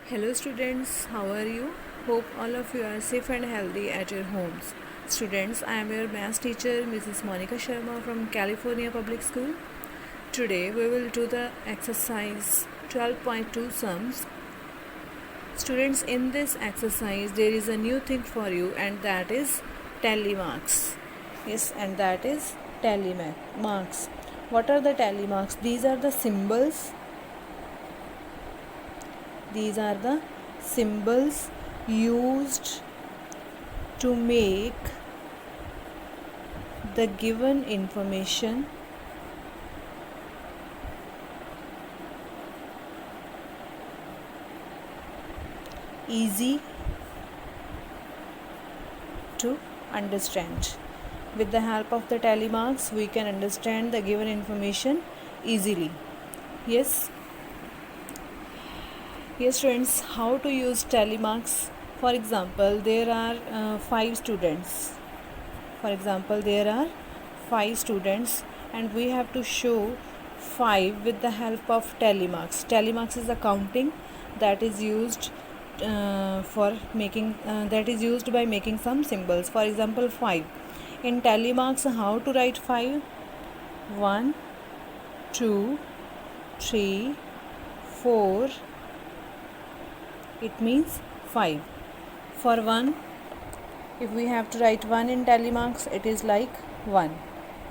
Hello students, how are you? Hope all of you are safe and healthy at your homes. Students, I am your math teacher Mrs. Monica Sharma from California Public School. Today we will do the exercise 12.2 sums. Students, in this exercise there is a new thing for you, and that is tally marks. Yes, and that is tally marks. What are the tally marks? These are the symbols. These are the symbols used to make the given information easy to understand. With the help of the tally marks, we can understand the given information easily. Yes, friends, how to use tally marks? For example, there are 5 students. And we have to show 5 with the help of tally marks. Tally marks is a counting that is used by making some symbols. For example, 5. In tally marks, how to write 5? 1, 2, 3, 4. It means 5. For 1, if we have to write 1 in tally marks, it is like 1.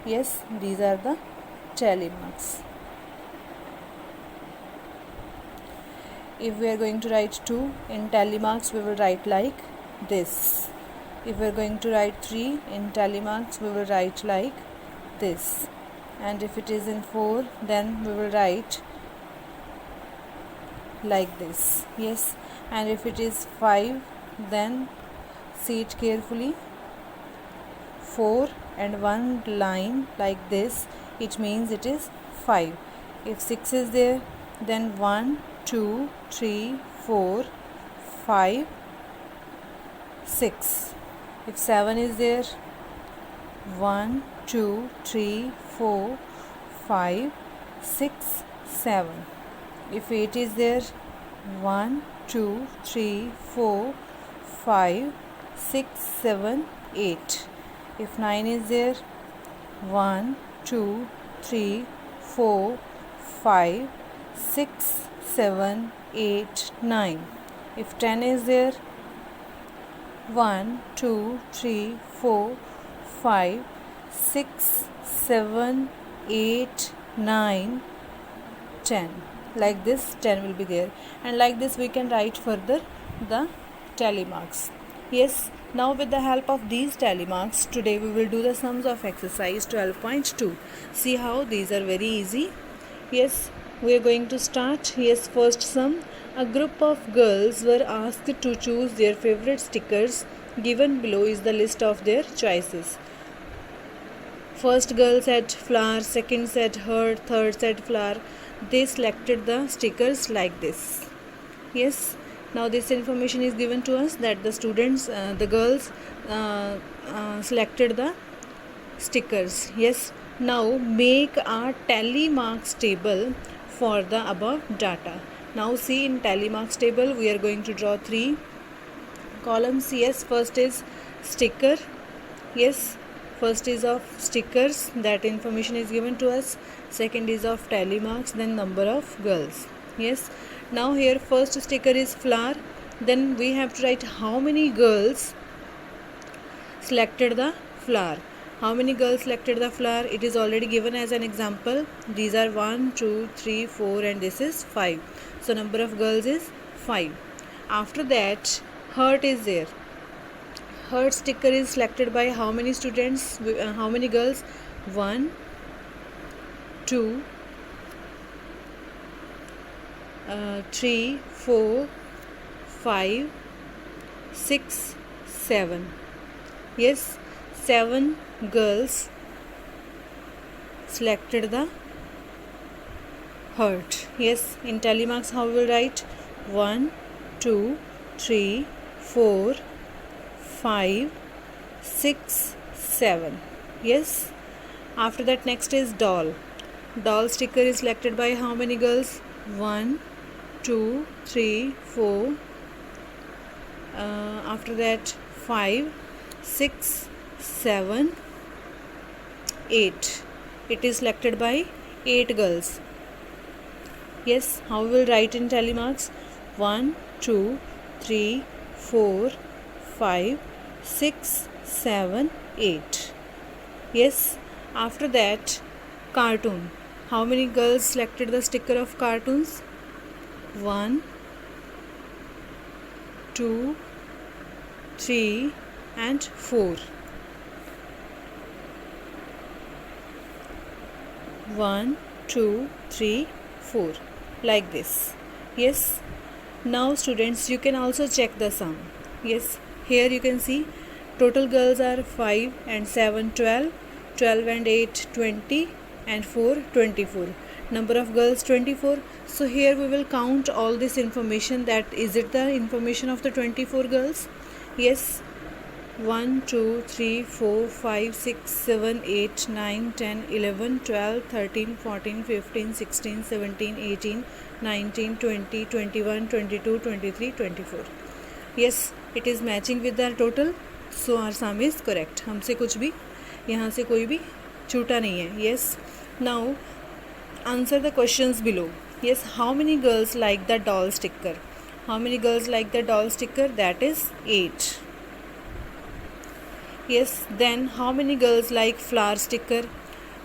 Yes, these are the tally marks. If we are going to write 2 in tally marks, we will write like this. If we are going to write 3 in tally marks, we will write like this. And if it is in 4, then we will write like this. Yes, and if it is 5, then see it carefully. 4 and 1 line like this, it means it is 5. If 6 is there, then 1, 2, 3, 4, 5, 6. If 7 is there, 1, 2, 3, 4, 5, 6, 7. If 8 is there, 1, 2, 3, 4, 5, 6, 7, 8. If 9 is there, 1, 2, 3, 4, 5, 6, 7, 8, 9. If 10 is there, 1, 2, 3, 4, 5, 6, 7, 8, 9, 10. Like this, 10 will be there. And like this we can write further the tally marks. Yes, now with the help of these tally marks, today we will do the sums of exercise 12.2. See how these are very easy. Yes, we are going to start. Yes, first sum. A group of girls were asked to choose their favorite stickers. Given below is the list of their choices. First girl said flower, second said heart, third said flower. They selected the stickers like this. Yes, now this information is given to us that the girls selected the stickers. Yes, now make a tally marks table for the above data. Now see, in tally marks table we are going to draw 3 columns. Yes, first is sticker. Yes, first is of stickers, that information is given to us. Second is of tally marks, then number of girls. Yes, now here first sticker is flower, then we have to write how many girls selected the flower. How many girls selected the flower? It is already given as an example. These are 1, 2, 3, 4 and this is 5. So number of girls is 5. After that, heart is there. Heart sticker is selected by how many students, how many girls? 1, 2, 3, 4, 5, 6, 7. Yes, 7 girls selected the heart. Yes, in tally marks how we will write? 1, 2, 3, 4, 5, 6, 7. Yes, after that next is doll. Doll sticker is selected by how many girls? 1, 2, 3, 4. After that 5, 6, 7, 8. It is selected by 8 girls. Yes, how we will write in tally marks? 1, 2, 3, 4, 5, 6, 7, 8. Yes, after that cartoon. How many girls selected the sticker of cartoons? 1, 2, 3 and 4. 1, 2, 3, 4, like this. Yes, now students, you can also check the sum. Yes, here you can see total girls are 5 and 7, 12, 12 and 8, 20 and 4, 24. Number of girls 24. So here we will count all this information. That is it the information of the 24 girls? Yes. 1, 2, 3, 4, 5, 6, 7, 8, 9, 10, 11, 12, 13, 14, 15, 16, 17, 18, 19, 20, 21, 22, 23, 24. Yes, it is matching with the total. So our sum is correct. हमसे कुछ भी यहाँ से कोई भी छूटा नहीं है. Yes. Now answer the questions below. Yes, how many girls like the doll sticker? How many girls like the doll sticker? That is 8. Yes, then how many girls like flower sticker?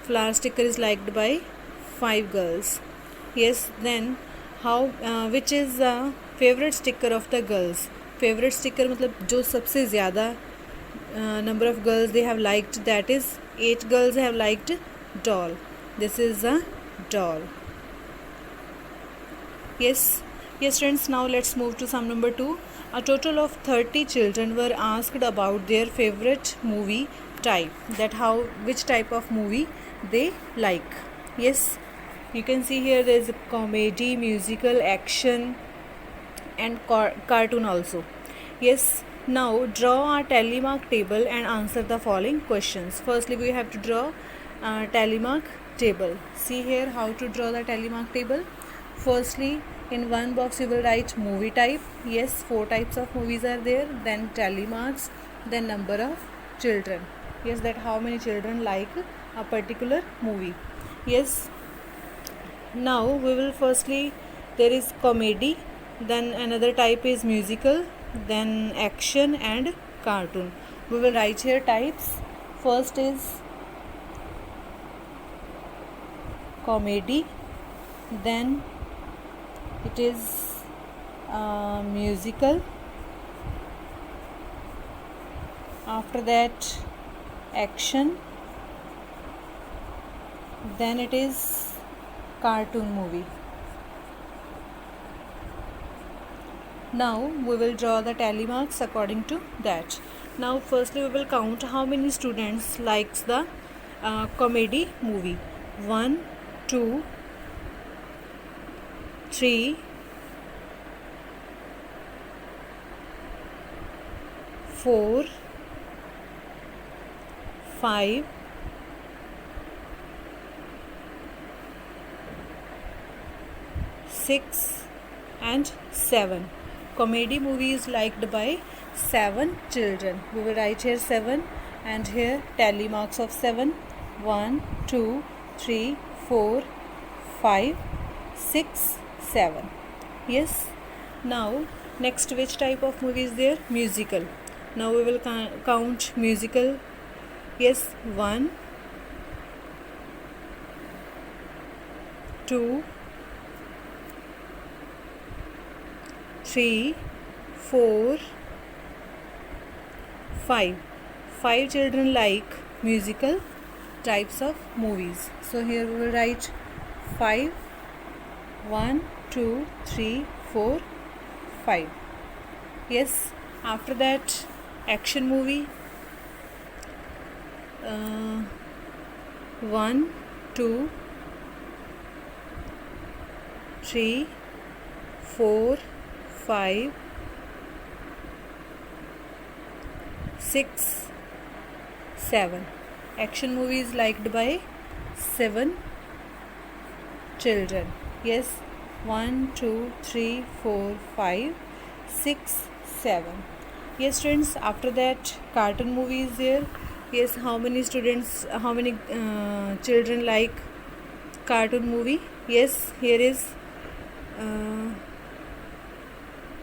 Flower sticker is liked by 5 girls. Yes, then how which is the favorite sticker of the girls? Favorite sticker मतलब जो सबसे ज़्यादा number of girls they have liked, that is 8 girls have liked doll. This is a doll. Yes, friends, now let's move to sum number 2. A total of 30 children were asked about their favorite movie type, that which type of movie they like. Yes, you can see here there is a comedy, musical, action and cartoon also. Yes, now draw a tally mark table and answer the following questions. Firstly, we have to draw a tally mark table. See here how to draw the tally mark table. Firstly, in one box you will write movie type. Yes, 4 types of movies are there. Then tally marks, then number of children. Yes, that how many children like a particular movie. Yes, now we will firstly, there is comedy, then another type is musical, then action and cartoon. We will write here types. First is comedy, then it is musical, after that action, then it is cartoon movie. Now we will draw the tally marks according to that. Now firstly we will count how many students likes the comedy movie. 1, 2, 3, 4, 5, 6 and 7. Comedy movie is liked by 7 children. We will write here 7 and here tally marks of 7. 1, 2, 3, 4, 5, 6, 7. Yes. Now next, which type of movie is there? Musical. Now we will count musical. Yes, 1, 2, 3, 4, 5. 5 children like musical types of movies. So here we will write 5. 1, 2, 3, 4, 5. Yes, after that action movie. 1, 2, 3, 4, 5, 6, 7. Action movie is liked by 7 children. Yes, 1, 2, 3, 4, 5, 6, 7. Yes, students, after that cartoon movie is there. Yes, how many children like cartoon movie? Yes, here is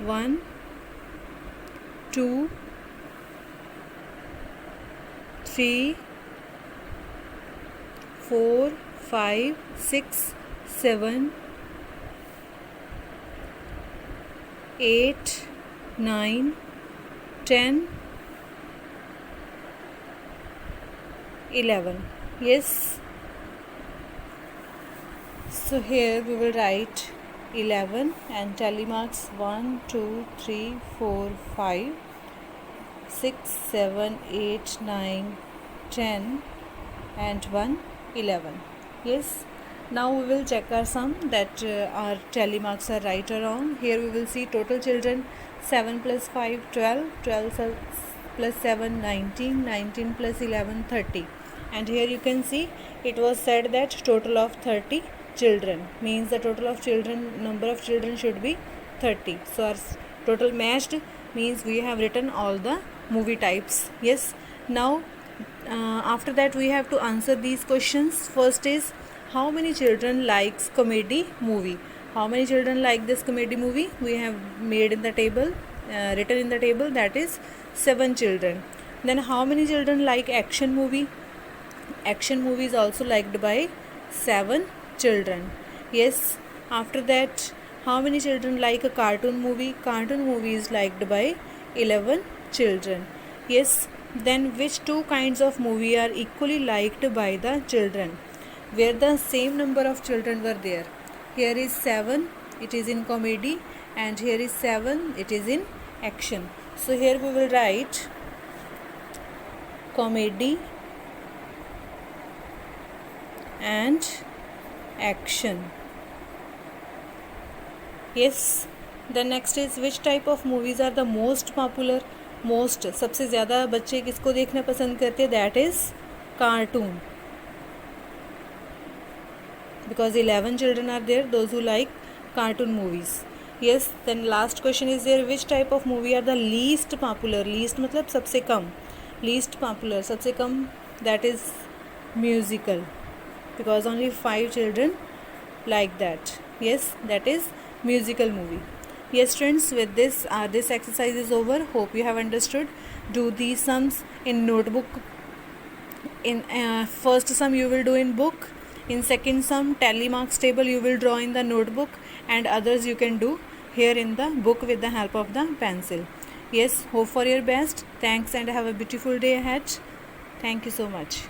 1, 2, 3, 4, 5, 6, 7, 8, 9, 10, 11. Yes, so here we will write 11 and tally marks 1, 2, 3, 4, 5, 6, 7, 8, 9, 10 and 1, 11. Yes, now we will check our sum that our tally marks are right or wrong. Here we will see total children 7 plus 5, 12, 12 plus 7, 19, 19 plus 11, 30. And here you can see it was said that total of 30 children, means the total of number of children should be 30. So our total matched, means we have written all the movie types. Yes, now after that we have to answer these questions. First is, how many children likes comedy movie? How many children like this comedy movie? We have made in the table, written in the table, that is 7 children. Then how many children like action movie? Action movie is also liked by 7 children. Yes, after that, how many children like a cartoon movie? Cartoon movie is liked by 11 children. Yes, then which two kinds of movie are equally liked by the children? Where the same number of children were there. Here is 7, it is in comedy, and here is 7, it is in action. So here we will write comedy and action. Yes, the next is, which type of movies are the most popular? Most, सबसे ज़्यादा बच्चे किसको देखना पसंद करते हैं? That is cartoon, because 11 children are there, those who like cartoon movies. Yes, then last question is there, which type of movie are the least popular? Least मतलब सबसे कम, least popular सबसे कम, that is musical, because only 5 children like that. Yes, that is musical movie. Yes, students, with this this exercise is over. Hope you have understood. Do these sums in notebook. In first sum you will do in book. In second sum, tally marks table you will draw in the notebook, and others you can do here in the book with the help of the pencil. Yes, hope for your best. Thanks and have a beautiful day ahead. Thank you so much.